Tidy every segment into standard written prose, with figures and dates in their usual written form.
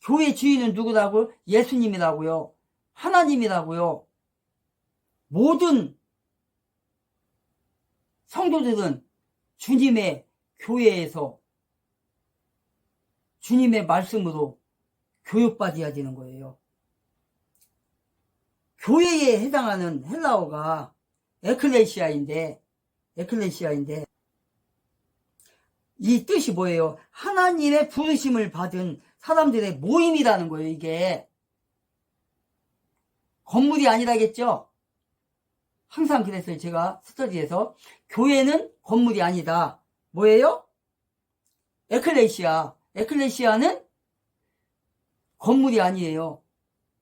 교회 주인은 누구라고? 예수님이라고요. 하나님이라고요. 모든 성도들은 주님의 교회에서 주님의 말씀으로 교육받아야 되는 거예요. 교회에 해당하는 헬라어가 에클레시아인데 이 뜻이 뭐예요? 하나님의 부르심을 받은 사람들의 모임이라는 거예요. 이게 건물이 아니라겠죠? 항상 그랬어요. 제가 스터디에서 교회는 건물이 아니다. 뭐예요? 에클레시아는 건물이 아니에요.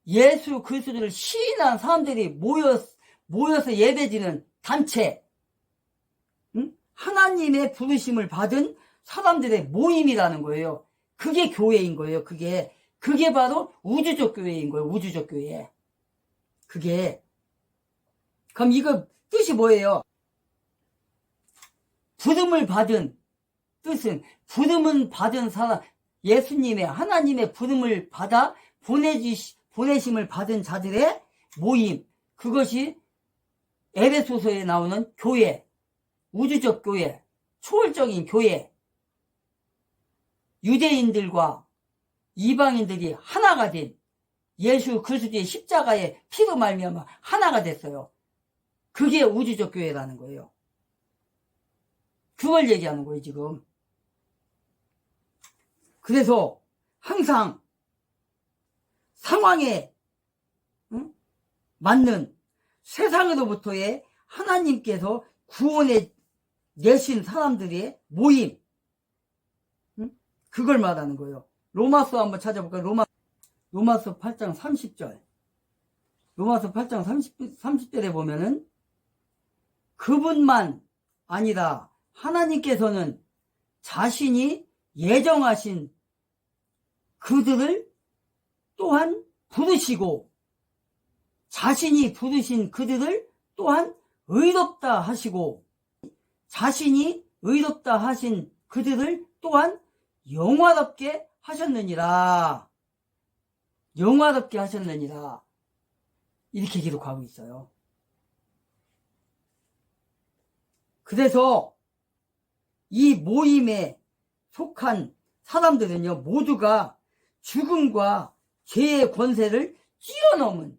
예수 그리스도를 시인한 사람들이 모여서 예배드리는 단체, 하나님의 부르심을 받은 사람들의 모임이라는 거예요. 그게 교회인 거예요. 그게 바로 우주적 교회인 거예요. 우주적 교회. 그럼 이거 뜻이 뭐예요? 부름을 받은 뜻은 부름은 받은 사람, 예수님의 하나님의 부름을 받아 보내심을 받은 자들의 모임, 그것이 에베소서에 나오는 교회, 우주적 교회, 초월적인 교회, 유대인들과 이방인들이 하나가 된 예수 그리스도의 십자가의 피로 말미암아 하나가 됐어요. 그게 우주적 교회라는 거예요. 그걸 얘기하는 거예요, 지금. 그래서 항상 상황에 맞는 세상으로부터의 하나님께서 구원해 내신 사람들의 모임, 그걸 말하는 거예요. 로마서 한번 찾아볼까요? 로마서 8장 30절. 로마서 8장 30절에 보면은 그분만 아니라 하나님께서는 자신이 예정하신 그들을 또한 부르시고 자신이 부르신 그들을 또한 의롭다 하시고 자신이 의롭다 하신 그들을 또한 영화롭게 하셨느니라. 영화롭게 하셨느니라. 이렇게 기록하고 있어요. 그래서 이 모임에 속한 사람들은요, 모두가 죽음과 죄의 권세를 뛰어넘은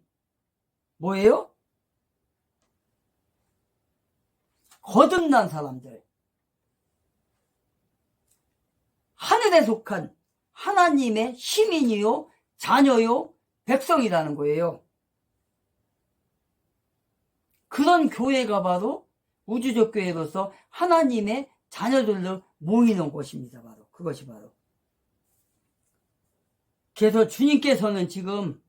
뭐예요? 거듭난 사람들. 하늘에 속한 하나님의 시민이요, 자녀요, 백성이라는 거예요. 그런 교회가 바로 우주적 교회로서 하나님의 자녀들로 모이는 곳입니다. 바로 그것이 바로. 그래서 예수님께서는 지금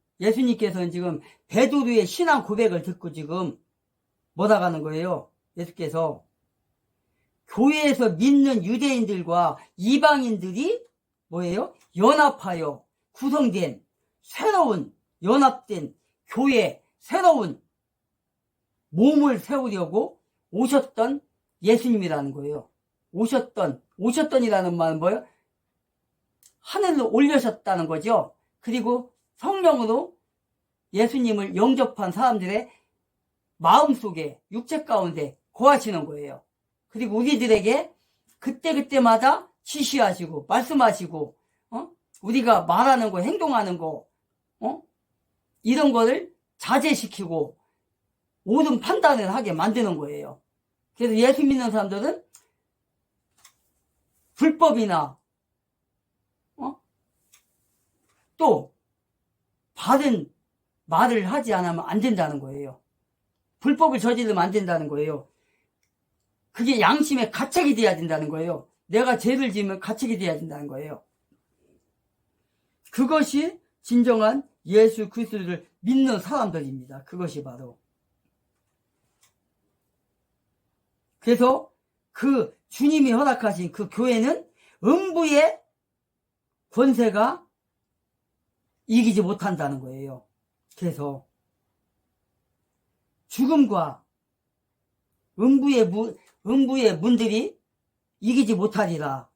베드로의 신앙 고백을 듣고 지금 뭐라고 하는 거예요? 예수께서 교회에서 믿는 유대인들과 이방인들이 뭐예요? 연합하여 구성된 새로운 연합된 교회, 새로운 몸을 세우려고 오셨던 예수님이라는 거예요. 오셨던이라는 말은 뭐예요? 하늘로 올려셨다는 거죠. 그리고 성령으로 예수님을 영접한 사람들의 마음속에 육체 가운데 거하시는 거예요. 그리고 우리들에게 그때그때마다 지시하시고 말씀하시고 우리가 말하는 거, 행동하는 거 이런 거를 자제시키고 옳은 판단을 하게 만드는 거예요. 그래서 예수 믿는 사람들은 불법이나 또 바른 말을 하지 않으면 안 된다는 거예요. 불법을 저지르면 안 된다는 거예요. 그게 양심의 가책이 돼야 된다는 거예요. 내가 죄를 지으면 가책이 돼야 된다는 거예요. 그것이 진정한 예수 그리스도를 믿는 사람들입니다. 그것이 바로. 그래서 그 주님이 허락하신 그 교회는 음부의 권세가 이기지 못한다는 거예요. 그래서 죽음과 음부의 문들이 이기지 못하리라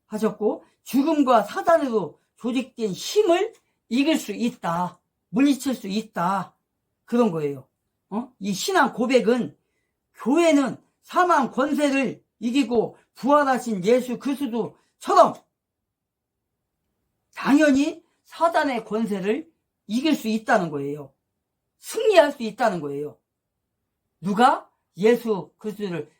하셨고 죽음과 사단으로 조직된 힘을 이길 수 있다. 물리칠 수 있다. 그런 거예요. 이 신앙 고백은 교회는 사망 권세를 이기고 부활하신 예수 그리스도처럼 당연히 사단의 권세를 이길 수 있다는 거예요. 승리할 수 있다는 거예요. 누가? 예수 그리스도를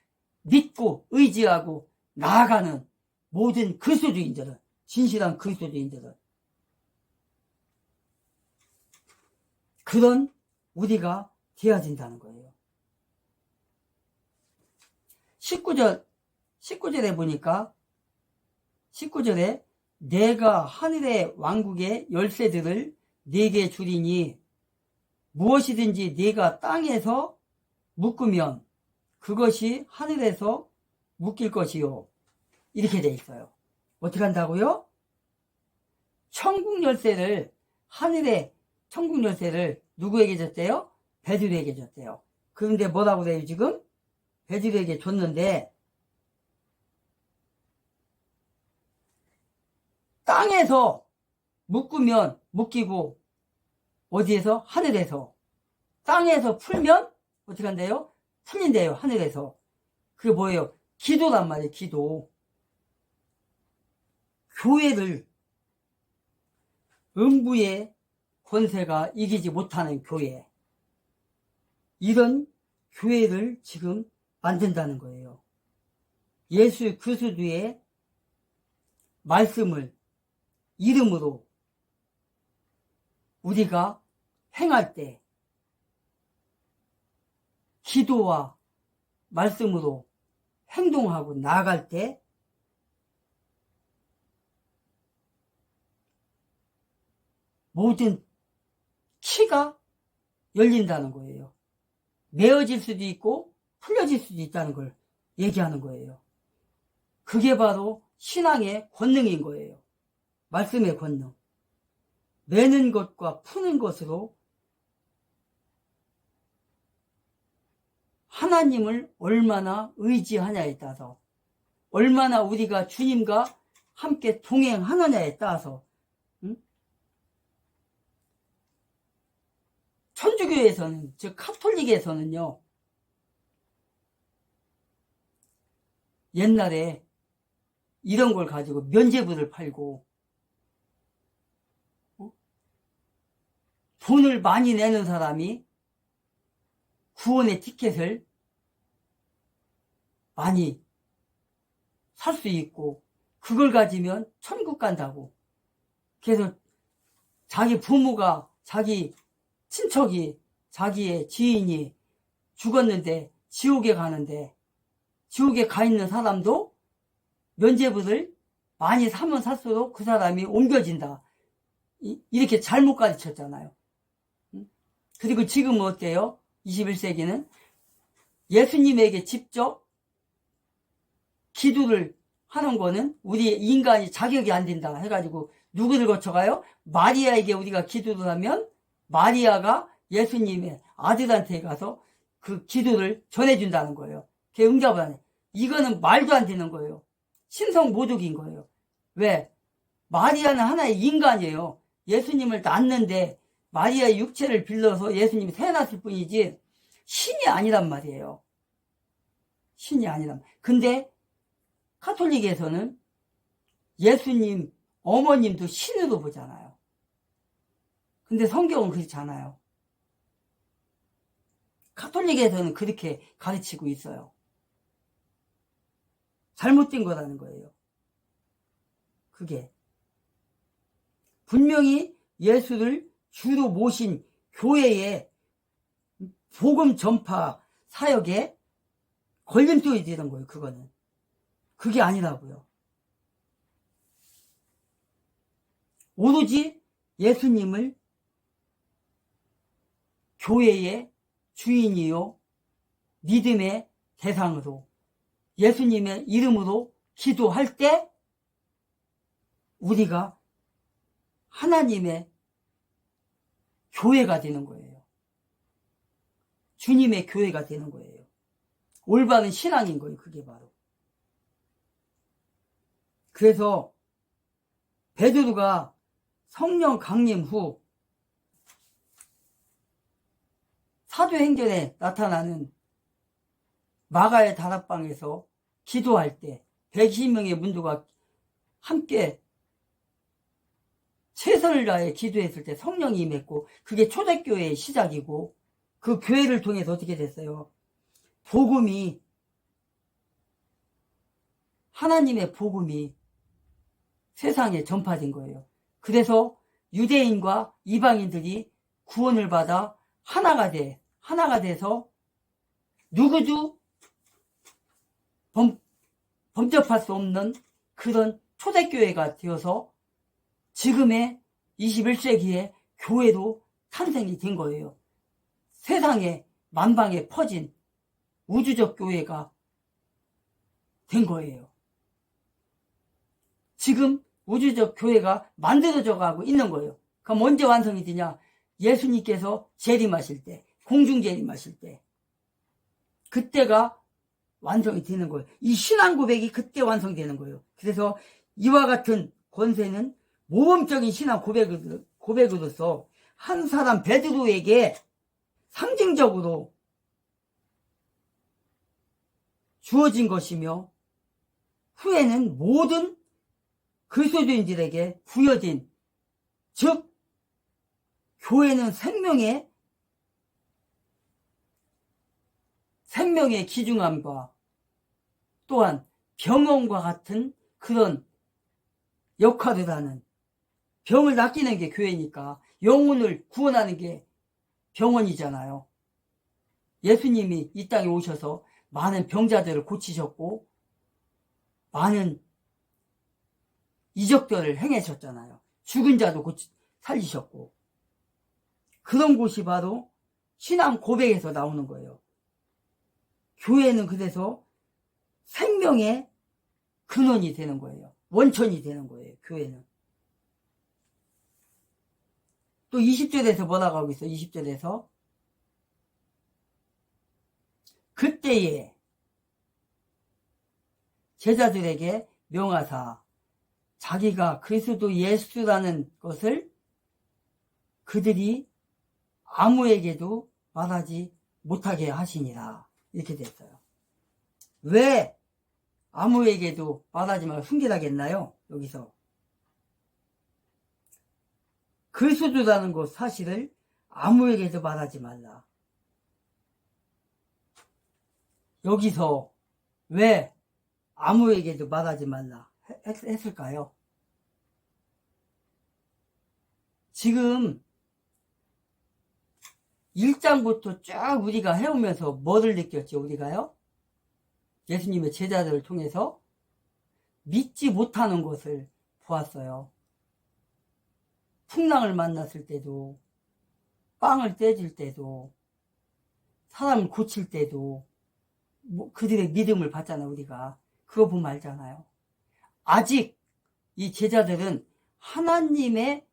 믿고 의지하고 나아가는 모든 그리스도인들은, 진실한 그리스도인들은. 그런 우리가 되어진다는 거예요. 19절에 보니까 19절에 내가 하늘의 왕국의 열쇠들을 네게 주리니 무엇이든지 네가 땅에서 묶으면 그것이 하늘에서 묶일 것이요. 이렇게 돼 있어요. 어떻게 한다고요? 천국 열쇠를 천국 열쇠를 누구에게 줬대요? 베드로에게 줬대요. 그런데 뭐라고 그래요 지금? 베드로에게 줬는데 땅에서 묶으면 묶이고 어디에서? 하늘에서. 땅에서 풀면 어떻게 한대요? 풀린대요. 하늘에서. 그게 뭐예요? 기도란 말이에요. 기도. 교회를 음부의 권세가 이기지 못하는 교회, 이런 교회를 지금 만든다는 거예요. 예수 그리스도의 말씀을 이름으로 우리가 행할 때, 기도와 말씀으로 행동하고 나아갈 때 모든 키가 열린다는 거예요. 메어질 수도 있고 풀려질 수도 있다는 걸 얘기하는 거예요. 그게 바로 신앙의 권능인 거예요. 말씀의 권능. 매는 것과 푸는 것으로 하나님을 얼마나 의지하냐에 따라서, 얼마나 우리가 주님과 함께 동행하느냐에 따라서, 천주교에서는, 즉 카톨릭에서는요, 옛날에 이런 걸 가지고 면죄부를 팔고 돈을 많이 내는 사람이 구원의 티켓을 많이 살 수 있고 그걸 가지면 천국 간다고. 그래서 자기 부모가, 자기 친척이, 자기의 지인이 죽었는데 지옥에 가는데, 지옥에 가 있는 사람도 면죄부를 많이 사면 살수록 그 사람이 옮겨진다. 이렇게 잘못 가르쳤잖아요. 그리고 지금은 어때요? 21세기는 예수님에게 직접 기도를 하는 거는 우리 인간이 자격이 안 된다 해가지고 누구를 거쳐가요? 마리아에게 우리가 기도를 하면 마리아가 예수님의 아들한테 가서 그 기도를 전해준다는 거예요. 그게 응답을 안 해. 이거는 말도 안 되는 거예요. 신성모독인 거예요. 왜? 마리아는 하나의 인간이에요. 예수님을 낳는데 마리아의 육체를 빌려서 예수님이 태어났을 뿐이지 신이 아니란 말이에요. 신이 아니란 말이에요. 근데 카톨릭에서는 예수님 어머님도 신으로 보잖아요. 근데 성경은 그렇지 않아요. 카톨릭에서는 그렇게 가르치고 있어요. 잘못된 거라는 거예요. 그게 분명히 예수를 주로 모신 교회의 복음 전파 사역에 걸림돌이 되는 거예요. 그거는. 그게 아니라고요. 오로지 예수님을 교회의 주인이요 믿음의 대상으로 예수님의 이름으로 기도할 때 우리가 하나님의 교회가 되는 거예요. 주님의 교회가 되는 거예요. 올바른 신앙인 거예요. 그게 바로. 그래서 베드로가 성령 강림 후 사도행전에 나타나는 마가의 다락방에서 기도할 때 120명의 문도가 함께 최선을 다해 기도했을 때 성령이 임했고, 그게 초대교회의 시작이고, 그 교회를 통해서 어떻게 됐어요? 복음이, 하나님의 복음이 세상에 전파된 거예요. 그래서 유대인과 이방인들이 구원을 받아 하나가 돼서 누구도 범접할 수 없는 그런 초대교회가 되어서 지금의 21세기에 교회도 탄생이 된 거예요. 세상에 만방에 퍼진 우주적 교회가 된 거예요. 지금 우주적 교회가 만들어져 가고 있는 거예요. 그럼 언제 완성이 되냐? 예수님께서 재림하실 때, 공중 재림하실 때, 그때가 완성이 되는 거예요. 이 신앙 고백이 그때 완성되는 거예요. 그래서 이와 같은 권세는 모범적인 신앙 고백으로서 한 사람 베드로에게 상징적으로 주어진 것이며, 후에는 모든 그리스도인들에게 부여진, 즉 교회는 생명의 귀중함과 또한 병원과 같은 그런 역할을 하는, 병을 낚이는 게 교회니까 영혼을 구원하는 게 병원이잖아요. 예수님이 이 땅에 오셔서 많은 병자들을 고치셨고 많은 이적들을 행하셨잖아요. 죽은 자도 살리셨고, 그런 곳이 바로 신앙 고백에서 나오는 거예요. 교회는 그래서 생명의 근원이 되는 거예요. 원천이 되는 거예요. 교회는. 또 20절에서 뭐라고 하고 있어요? 20절에서 그때에 제자들에게 명하사 자기가 그리스도 예수라는 것을 그들이 아무에게도 말하지 못하게 하시니라. 이렇게 됐어요. 왜 아무에게도 말하지 말고 숨기라겠나요? 여기서 그리스도라는 것 사실을 아무에게도 말하지 말라. 여기서 왜 아무에게도 말하지 말라 했을까요? 지금 1장부터 쫙 우리가 해오면서 뭐를 느꼈죠? 우리가요? 예수님의 제자들을 통해서 믿지 못하는 것을 보았어요. 풍랑을 만났을 때도, 빵을 떼줄 때도, 사람을 고칠 때도 그들의 믿음을 봤잖아요. 우리가 그거 보면 알잖아요. 아직 이 제자들은 하나님의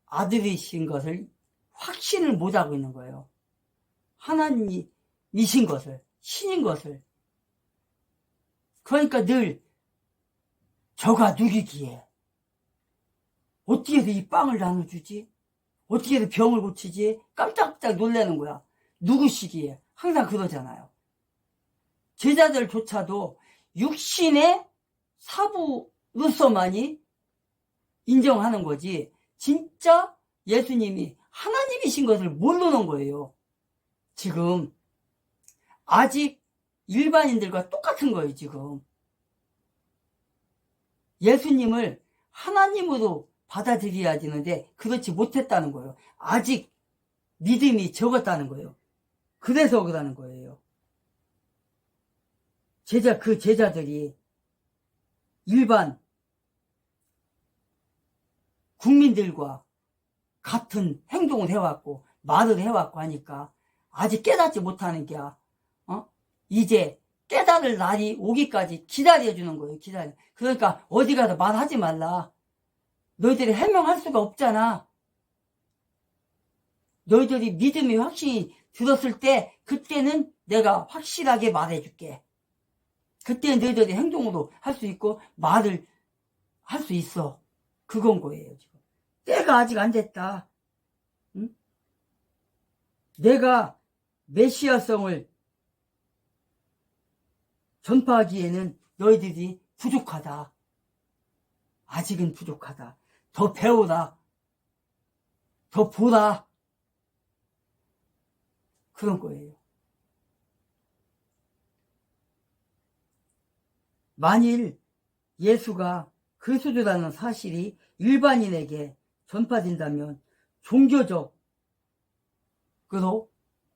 아들이신 것을 확신을 못하고 있는 거예요. 하나님이신 것을, 신인 것을. 그러니까 늘 저가 누구기에, 어떻게 해서 이 빵을 나눠주지? 어떻게 해서 병을 고치지? 깜짝깜짝 놀라는 거야. 누구시기에? 항상 그러잖아요. 제자들조차도 육신의 사부로서만이 인정하는 거지, 진짜 예수님이 하나님이신 것을 모르는 거예요. 지금 아직 일반인들과 똑같은 거예요. 지금 예수님을 하나님으로 받아들여야 되는데 그렇지 못했다는 거예요. 아직 믿음이 적었다는 거예요. 그래서 그러는 거예요. 그 제자들이 일반 국민들과 같은 행동을 해왔고 말을 해왔고 하니까 아직 깨닫지 못하는 게 이제 깨달을 날이 오기까지 기다려주는 거예요. 그러니까 어디 가서 말하지 말라. 너희들이 해명할 수가 없잖아. 너희들이 믿음이 확신이 들었을 때 그때는 내가 확실하게 말해줄게. 그때 너희들이 행동으로 할 수 있고 말을 할 수 있어. 그건 거예요. 때가 아직 안 됐다. 응? 내가 메시아성을 전파하기에는 너희들이 부족하다. 아직은 부족하다. 더 배우라. 더 보라. 그런 거예요. 만일 예수가 그리스도라는 사실이 일반인에게 전파된다면 종교적으로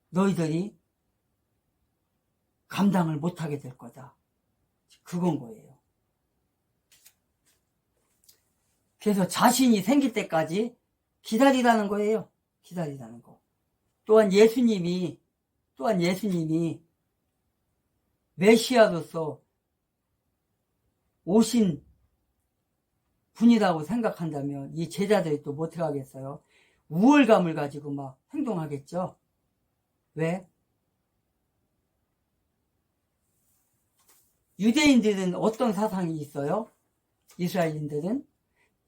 너희들이 감당을 못하게 될 거다. 그건 거예요. 그래서 자신이 생길 때까지 기다리라는 거예요. 기다리라는 거. 또한 예수님이 메시아로서 오신 분이라고 생각한다면 이 제자들이 또 못해 가겠어요? 우월감을 가지고 막 행동하겠죠. 왜? 유대인들은 어떤 사상이 있어요? 이스라엘인들은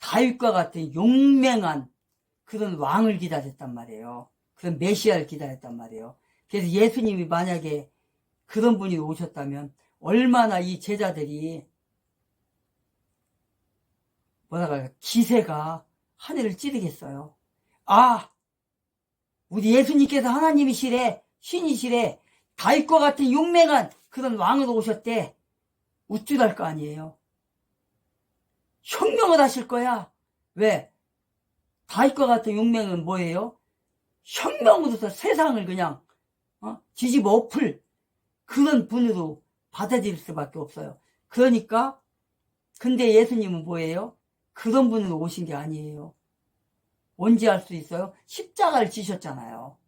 다윗과 같은 용맹한 그런 왕을 기다렸단 말이에요. 그런 메시아를 기다렸단 말이에요. 그래서 예수님이 만약에 그런 분이 오셨다면 얼마나 이 제자들이 기세가 하늘을 찌르겠어요. 아, 우리 예수님께서 하나님이시래, 신이시래, 다윗과 같은 용맹한 그런 왕으로 오셨대. 우쭐할 거 아니에요. 혁명을 하실 거야. 왜? 다윗과 같은 용맹은 뭐예요? 혁명으로서 세상을 그냥 뒤집어 엎을 그런 분으로 받아들일 수밖에 없어요. 그러니까 근데 예수님은 뭐예요? 그런 분으로 오신 게 아니에요. 언제 할 수 있어요? 십자가를 지셨잖아요.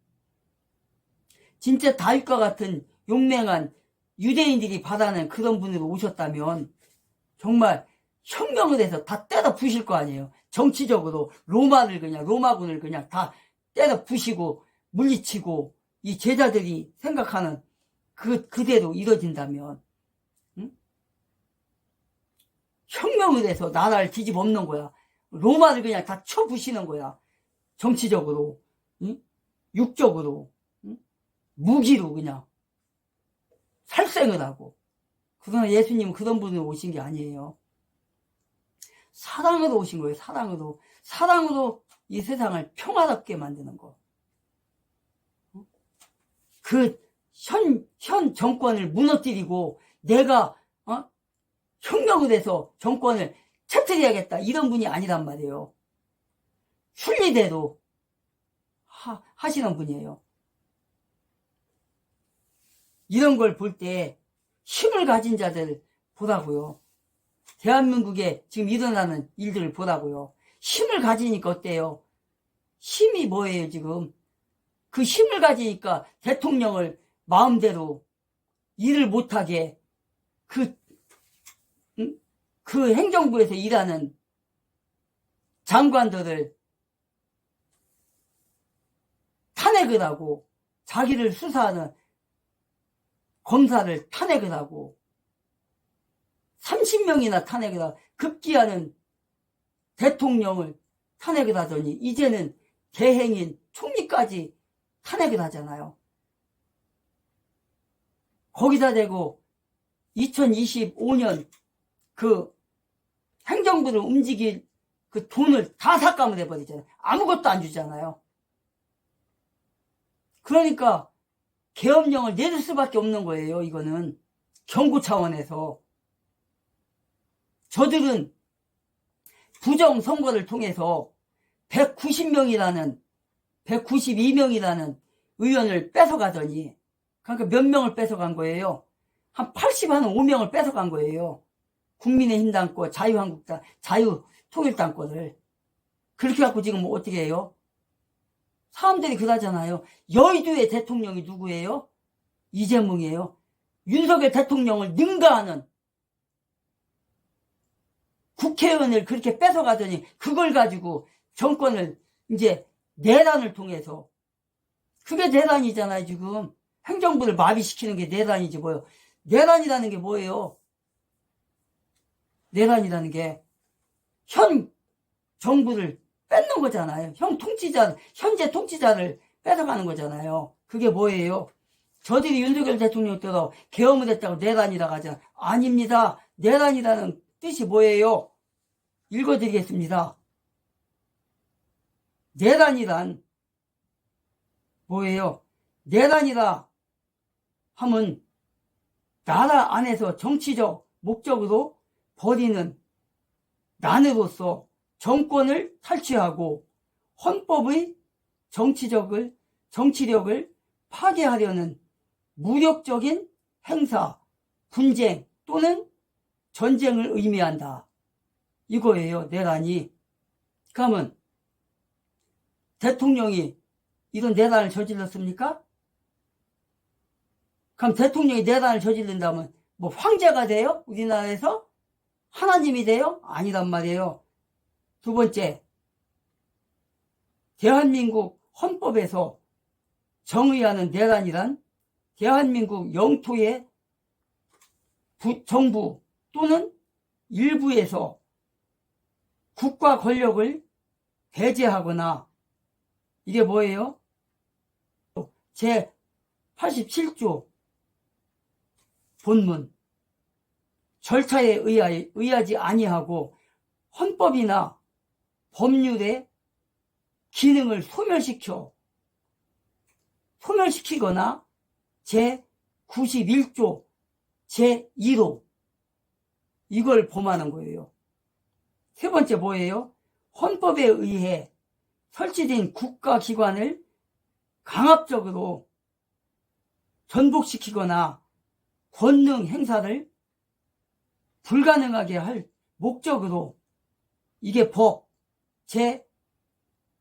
진짜 다윗과 같은 용맹한 유대인들이 받아낸 그런 분으로 오셨다면 정말 혁명을 해서 다 때려 부실 거 아니에요. 정치적으로 로마군을 그냥 다 때려 부시고 물리치고 이 제자들이 생각하는 그대로 이뤄진다면 혁명을 해서 나라를 뒤집어 엎는 거야. 로마를 그냥 다 쳐부시는 거야. 정치적으로, 육적으로, 무기로 그냥 살생을 하고. 그러나 예수님은 그런 분으로 오신 게 아니에요. 사랑으로 오신 거예요. 사랑으로 이 세상을 평화롭게 만드는 거. 그 현 정권을 무너뜨리고 내가 혁명을 해서 정권을 터뜨려야겠다 이런 분이 아니란 말이에요. 순리대로 하시는 분이에요. 이런 걸 볼 때 힘을 가진 자들 보라고요. 대한민국에 지금 일어나는 일들을 보라고요. 힘을 가지니까 어때요? 힘이 뭐예요 지금? 그 힘을 가지니까 대통령을 마음대로 일을 못하게 그 행정부에서 일하는 장관들을 탄핵을 하고 자기를 수사하는 검사를 탄핵을 하고 30명이나 탄핵을 하고 급기야는 대통령을 탄핵을 하더니 이제는 대행인 총리까지 탄핵을 하잖아요. 거기다 대고 2025년 그 행정부를 움직일 그 돈을 다 삭감을 해버리잖아요. 아무것도 안 주잖아요. 그러니까 계엄령을 내릴 수밖에 없는 거예요. 이거는 경고 차원에서. 저들은 부정선거를 통해서 192명이라는 의원을 뺏어가더니 그러니까 몇 명을 뺏어간 거예요. 한 85명을 뺏어간 거예요. 국민의힘 당권, 자유한국당, 자유통일당권을. 그렇게 갖고 지금 뭐 어떻게 해요? 사람들이 그러잖아요. 여의도의 대통령이 누구예요? 이재명이에요. 윤석열 대통령을 능가하는 국회의원을 그렇게 뺏어가더니 그걸 가지고 정권을 이제 내란을 통해서 그게 내란이잖아요. 지금 행정부를 마비시키는 게 내란이지 뭐예요. 내란이라는 게 뭐예요? 내란이라는 게 현 정부를 뺏는 거잖아요. 현재 통치자를 뺏어가는 거잖아요. 그게 뭐예요? 저들이 윤석열 대통령 때도 계엄을 했다고 내란이라고 하잖아요. 아닙니다. 내란이라는 뜻이 뭐예요? 읽어드리겠습니다. 내란이란 뭐예요? 내란이라 하면 나라 안에서 정치적 목적으로 벌이는 난으로서 정권을 탈취하고 헌법의 정치력을 파괴하려는 무력적인 행사, 분쟁 또는 전쟁을 의미한다. 이거예요, 내란이. 그러면 대통령이 이런 내란을 저질렀습니까? 그럼 대통령이 내란을 저지른다면 뭐 황제가 돼요? 우리나라에서? 하나님이 돼요? 아니란 말이에요. 두 번째, 대한민국 헌법에서 정의하는 내란이란 대한민국 영토의 정부 또는 일부에서 국가 권력을 배제하거나, 이게 뭐예요? 제 87조 본문 절차에 의하지 아니하고 헌법이나 법률의 기능을 소멸시키거나 제 91조 제2호 이걸 범하는 거예요. 세 번째 뭐예요? 헌법에 의해 설치된 국가기관을 강압적으로 전복시키거나 권능 행사를 불가능하게 할 목적으로, 이게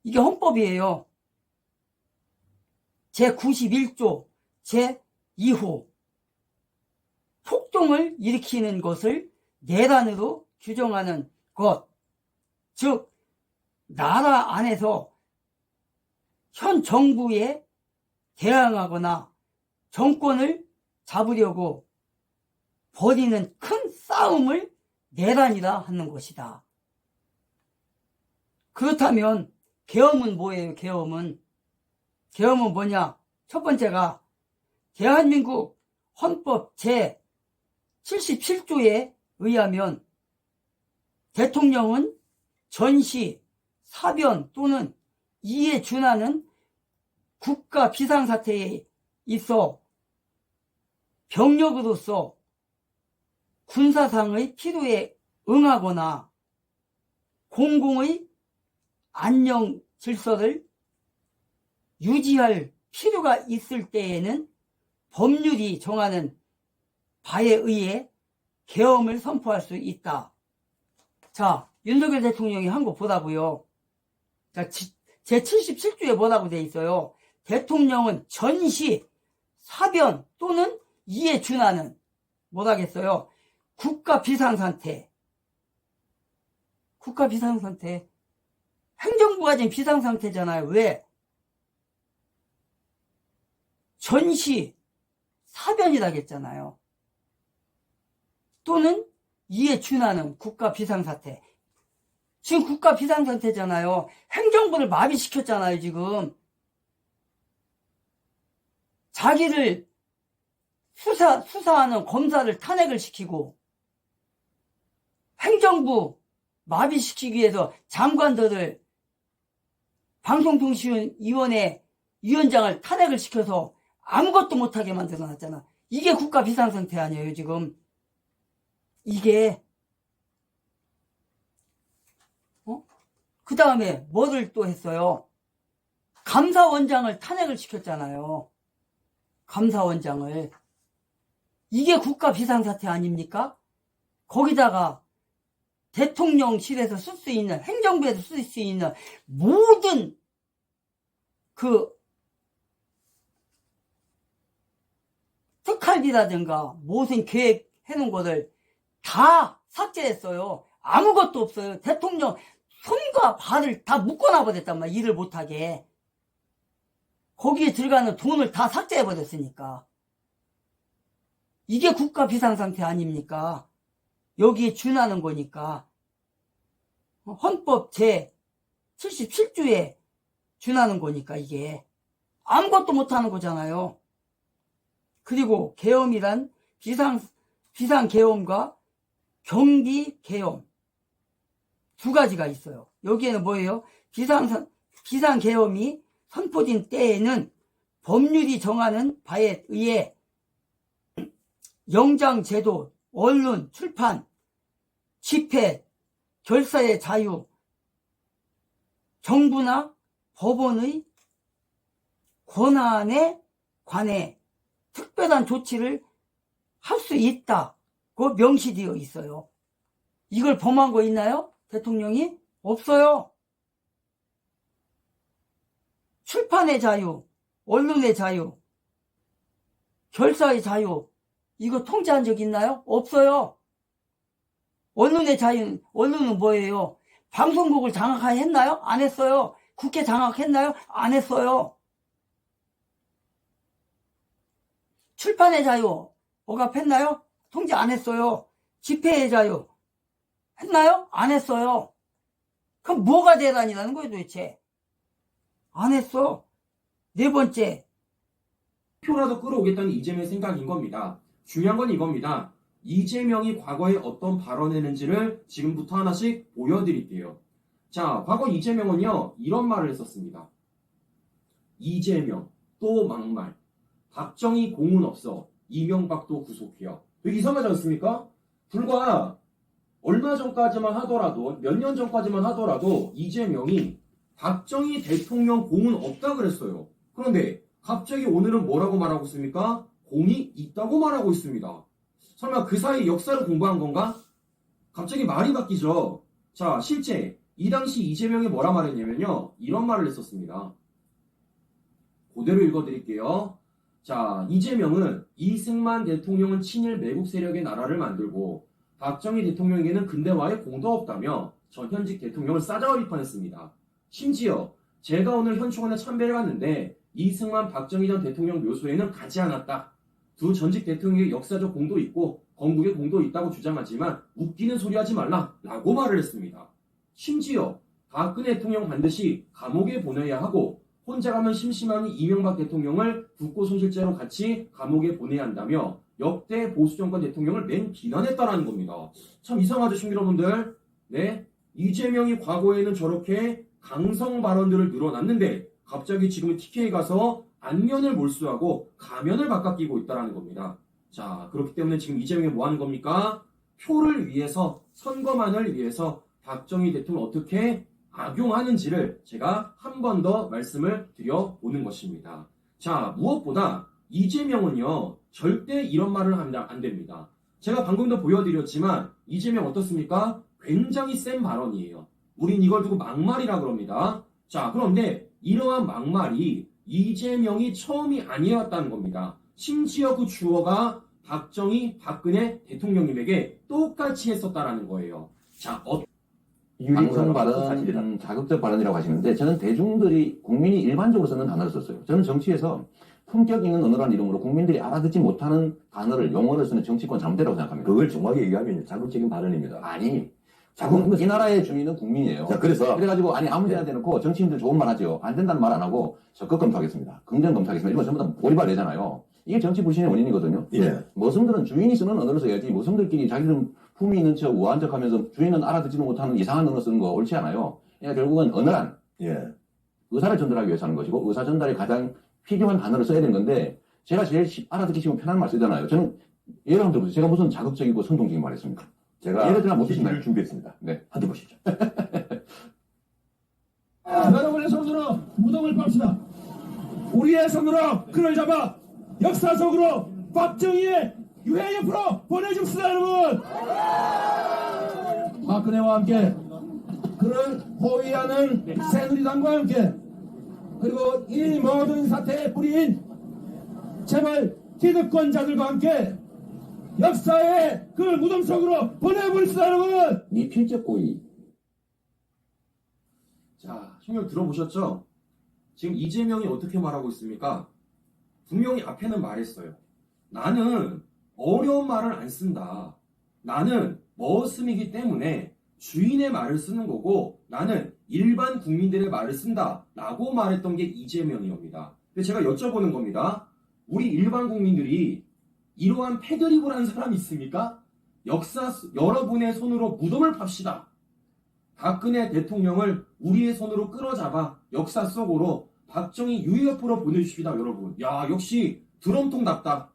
이게 헌법이에요. 제91조 제2호 폭동을 일으키는 것을 내란으로 규정하는 것, 즉 나라 안에서 현 정부에 대항하거나 정권을 잡으려고 벌이는 큰 싸움을 내란이라 하는 것이다. 그렇다면 계엄은 뭐예요? 계엄은 뭐냐? 첫 번째가 대한민국 헌법 제 77조에 의하면 대통령은 전시, 사변 또는 이에 준하는 국가 비상사태에 있어 병력으로서 군사상의 필요에 응하거나 공공의 안녕 질서를 유지할 필요가 있을 때에는 법률이 정하는 바에 의해 계엄을 선포할 수 있다. 자, 윤석열 대통령이 한 거 보라고요. 자, 제 77조에 뭐라고 돼 있어요? 대통령은 전시, 사변 또는 이에 준하는 뭐라겠어요? 국가 비상상태. 행정부가 지금 비상상태잖아요. 왜? 전시, 사변이라겠잖아요. 또는 이에 준하는 국가 비상사태. 지금 국가 비상상태잖아요. 행정부를 마비시켰잖아요, 지금. 자기를 수사하는 검사를 탄핵을 시키고, 행정부 마비시키기 위해서 장관들을 방송통신위원회 위원장을 탄핵을 시켜서 아무것도 못하게 만들어놨잖아. 이게 국가 비상상태 아니에요, 지금. 이게 그 다음에 뭐를 또 했어요? 감사원장을 탄핵을 시켰잖아요. 감사원장을. 이게 국가 비상사태 아닙니까? 거기다가 대통령실에서 쓸 수 있는, 행정부에서 쓸 수 있는 모든 특활비라든가 무슨 계획 해놓은 거를 다 삭제했어요. 아무것도 없어요. 대통령 손과 발을 다 묶어놔버렸단 말이야. 일을 못하게. 거기에 들어가는 돈을 다 삭제해버렸으니까. 이게 국가 비상상태 아닙니까? 여기에 준하는 거니까. 헌법 제 77주에 준하는 거니까 이게 아무것도 못하는 거잖아요. 그리고 계엄이란 비상계엄과 경비계엄 두 가지가 있어요. 여기에는 뭐예요? 비상계엄이 선포된 때에는 법률이 정하는 바에 의해 영장제도, 언론, 출판, 집회, 결사의 자유, 정부나 법원의 권한에 관해 특별한 조치를 할 수 있다고 명시되어 있어요. 이걸 범한 거 있나요? 대통령이? 없어요. 출판의 자유, 언론의 자유, 결사의 자유, 이거 통제한 적 있나요? 없어요. 언론의 자유, 언론은 뭐예요? 방송국을 장악했나요? 안 했어요. 국회 장악했나요? 안 했어요. 출판의 자유 억압했나요? 통제 안 했어요. 집회의 자유 했나요? 안 했어요. 그럼 뭐가 대란이라는 거예요 도대체? 안 했어. 네 번째, 표라도 끌어오겠다는 이재명의 생각인 겁니다. 중요한 건 이겁니다. 이재명이 과거에 어떤 발언을 했는지를 지금부터 하나씩 보여드릴게요. 자, 과거 이재명은요, 이런 말을 했었습니다. 이재명, 또 막말. 박정희 공은 없어. 이명박도 구속해요. 되게 이상하지 않습니까? 불과 얼마 전까지만 하더라도, 몇 년 전까지만 하더라도 이재명이 박정희 대통령 공은 없다 그랬어요. 그런데 갑자기 오늘은 뭐라고 말하고 있습니까? 공이 있다고 말하고 있습니다. 설마 그 사이 역사를 공부한 건가? 갑자기 말이 바뀌죠. 자, 실제 이 당시 이재명이 뭐라 말했냐면요. 이런 말을 했었습니다. 그대로 읽어드릴게요. 자, 이재명은 이승만 대통령은 친일 매국 세력의 나라를 만들고 박정희 대통령에게는 근대화에 공도 없다며 전 현직 대통령을 싸잡아 비판했습니다. 심지어 제가 오늘 현충원에 참배를 갔는데 이승만, 박정희 전 대통령 묘소에는 가지 않았다. 두 전직 대통령의 역사적 공도 있고 건국의 공도 있다고 주장하지만 웃기는 소리 하지 말라 라고 말을 했습니다. 심지어 박근혜 대통령 반드시 감옥에 보내야 하고 혼자 가면 심심하니 이명박 대통령을 국고손실죄로 같이 감옥에 보내야 한다며 역대 보수정권 대통령을 맹 비난했다라는 겁니다. 참 이상하죠, 시민 여러분들? 네, 이재명이 과거에는 저렇게 강성 발언들을 늘어놨는데 갑자기 지금 TK 가서 안면을 몰수하고 가면을 바꿔 끼고 있다는 겁니다. 자, 그렇기 때문에 지금 이재명이 뭐 하는 겁니까? 표를 위해서, 선거만을 위해서 박정희 대통령을 어떻게 악용하는지를 제가 한 번 더 말씀을 드려보는 것입니다. 자, 무엇보다 이재명은요, 절대 이런 말을 하면 안 됩니다. 제가 방금도 보여드렸지만 이재명 어떻습니까? 굉장히 센 발언이에요. 우린 이걸 두고 막말이라 그럽니다. 자, 그런데 이러한 막말이 이재명이 처음이 아니었다는 겁니다. 심지어 그 주어가 박정희, 박근혜 대통령님에게 똑같이 했었다라는 거예요. 자, 방송 발언, 자극적 발언이라고 하시는데 저는 대중들이, 국민이 일반적으로 쓰는 단어를 썼어요. 저는 정치에서 품격 있는 언어라는 이름으로 국민들이 알아듣지 못하는 단어를, 용어를 쓰는 정치권 잘못되라고 생각합니다. 그걸 정확히 얘기하면 자극적인 발언입니다. 아니, 이 나라의 주민은 국민이에요. 자, 그래가지고, 아니, 아무 데나 대놓고 정치인들 좋은 말 하죠. 안 된다는 말 안 하고 적극 검토하겠습니다. 긍정 검토하겠습니다. 이런 거 전부 다 고리발 내잖아요. 이게 정치 불신의 원인이거든요. 예. 머슴들은 주인이 쓰는 언어를 써야지, 머슴들끼리 자기들 품위 있는 척, 우아한 척 하면서 주인은 알아듣지도 못하는 이상한 언어 쓰는 거 옳지 않아요. 그러니까 결국은 언어란 예. 의사를 전달하기 위해서 하는 것이고, 의사 전달에 가장 필요한 단어를 써야 되는 건데, 제가 제일 알아듣기 쉬운 편한 말 쓰잖아요. 저는 예를 한번 들어보세요. 제가 무슨 자극적이고 선동적인 말 했습니까? 제가 예를 들어 못 드신다요? 준비했습니다. 네. 한번 보시죠. 여러분의 손으로 무덤을 빱시다. 우리의 손으로 그를 잡아 역사적으로 박정희의 유해 옆으로 보내줍시다, 여러분. 박근혜와 함께 그를 호위하는 새누리당과 함께, 그리고 이 모든 사태의 뿌리인 재벌 기득권자들과 함께 역사의 그 무덤 속으로 보내버립시다, 여러분. 미필적 고의. 자, 신경 들어보셨죠? 지금 이재명이 어떻게 말하고 있습니까? 분명히 앞에는 말했어요. 나는 어려운 말을 안 쓴다. 나는 머슴이기 때문에 주인의 말을 쓰는 거고, 나는 일반 국민들의 말을 쓴다라고 말했던 게 이재명이옵니다. 근데 제가 여쭤보는 겁니다. 우리 일반 국민들이 이러한 패드립을 한 사람이 있습니까? 역사 여러분의 손으로 무덤을 팝시다. 박근혜 대통령을 우리의 손으로 끌어잡아 역사 속으로 박정희 유역으로 보내주십니다, 여러분. 야, 역시 드럼통답다.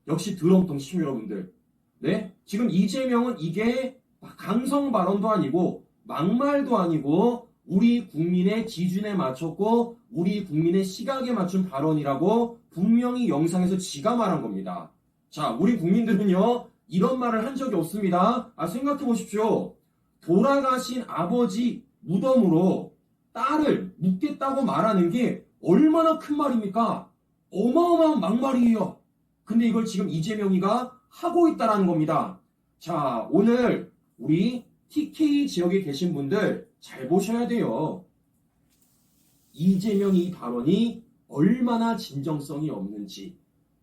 역시 드럼통 시민 여러분들. 네? 지금 이재명은 이게 강성 발언도 아니고 막말도 아니고 우리 국민의 기준에 맞췄고 우리 국민의 시각에 맞춘 발언이라고 분명히 영상에서 지가 말한 겁니다. 자, 우리 국민들은요, 이런 말을 한 적이 없습니다. 생각해 보십시오. 돌아가신 아버지 무덤으로 딸을 묻겠다고 말하는 게 얼마나 큰 말입니까? 어마어마한 막말이에요. 근데 이걸 지금 이재명이가 하고 있다는 겁니다. 자, 오늘 우리 TK 지역에 계신 분들 잘 보셔야 돼요. 이재명이 이 발언이 얼마나 진정성이 없는지,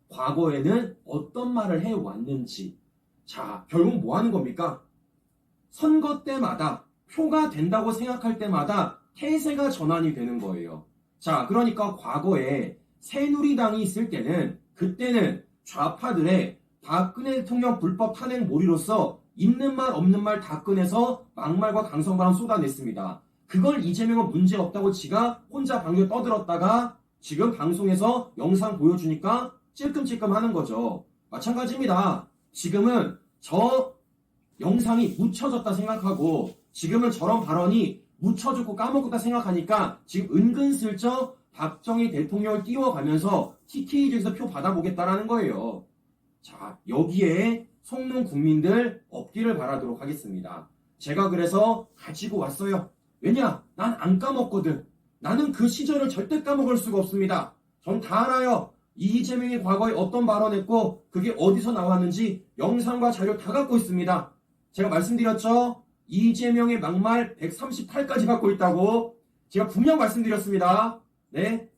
과거에는 어떤 말을 해왔는지. 자, 결국 뭐 하는 겁니까? 선거 때마다 표가 된다고 생각할 때마다 태세가 전환이 되는 거예요. 자, 그러니까 과거에 새누리당이 있을 때는 그때는 좌파들의 박근혜 대통령 불법 탄핵 몰이로서 있는 말 없는 말 다 꺼내서 막말과 강성발언 쏟아냈습니다. 그걸 이재명은 문제없다고 지가 혼자 방금 떠들었다가 지금 방송에서 영상 보여주니까 찔끔찔끔 하는 거죠. 마찬가지입니다. 지금은 저 영상이 묻혀졌다 생각하고 지금은 저런 발언이 묻혀졌고 까먹었다 생각하니까 지금 은근슬쩍 박정희 대통령을 띄워가면서 TK에서 표 받아보겠다라는 거예요. 자, 여기에 속는 국민들 없기를 바라도록 하겠습니다. 제가 그래서 가지고 왔어요. 왜냐? 난 안 까먹거든. 나는 그 시절을 절대 까먹을 수가 없습니다. 전 다 알아요. 이재명이 과거에 어떤 발언했고 그게 어디서 나왔는지 영상과 자료 다 갖고 있습니다. 제가 말씀드렸죠? 이재명의 막말 138까지 갖고 있다고 제가 분명 말씀드렸습니다. 네,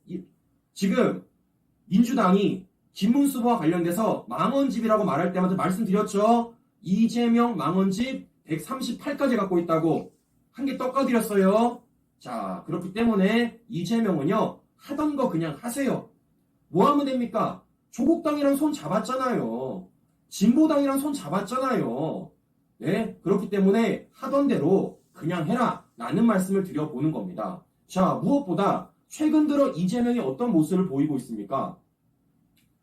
지금 민주당이 김문수와 관련돼서 망언집이라고 말할 때마다 말씀드렸죠? 이재명 망언집 138까지 갖고 있다고 한 개 떡가드렸어요. 자, 그렇기 때문에 이재명은요, 하던 거 그냥 하세요. 뭐 하면 됩니까? 조국당이랑 손 잡았잖아요. 진보당이랑 손 잡았잖아요. 네, 그렇기 때문에 하던 대로 그냥 해라 라는 말씀을 드려보는 겁니다. 자, 무엇보다 최근 들어 이재명이 어떤 모습을 보이고 있습니까?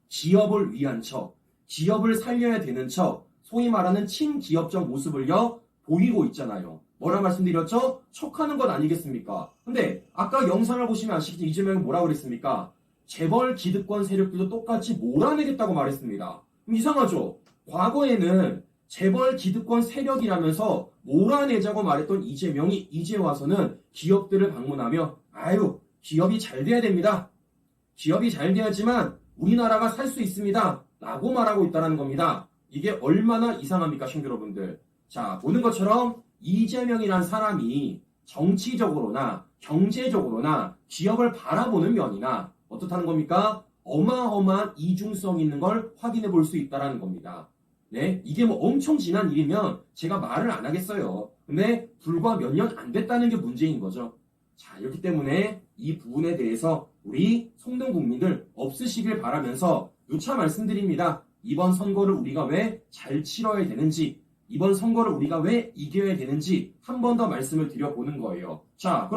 기업을 위한 척, 기업을 살려야 되는 척, 소위 말하는 친기업적 모습을요 보이고 있잖아요. 뭐라 말씀드렸죠? 척하는 것 아니겠습니까? 근데 아까 영상을 보시면 아시겠지만 이재명이 뭐라 그랬습니까? 재벌 기득권 세력들도 똑같이 몰아내겠다고 말했습니다. 그럼 이상하죠? 과거에는 재벌 기득권 세력이라면서 몰아내자고 말했던 이재명이 이제 와서는 기업들을 방문하며 아유, 기업이 잘 돼야 됩니다. 기업이 잘 돼야지만 우리나라가 살 수 있습니다. 라고 말하고 있다는 겁니다. 이게 얼마나 이상합니까, 시청자 여러분들. 자, 보는 것처럼 이재명이란 사람이 정치적으로나 경제적으로나 기업을 바라보는 면이나 어떻다는 겁니까? 어마어마한 이중성 있는 걸 확인해 볼 수 있다는 겁니다. 네, 이게 뭐 엄청 지난 일이면 제가 말을 안 하겠어요. 근데 불과 몇 년 안 됐다는 게 문제인 거죠. 자, 이렇기 때문에 이 부분에 대해서 우리 속는 국민들 없으시길 바라면서 누차 말씀드립니다. 이번 선거를 우리가 왜 잘 치러야 되는지, 이번 선거를 우리가 왜 이겨야 되는지 한 번 더 말씀을 드려보는 거예요. 자, 그럼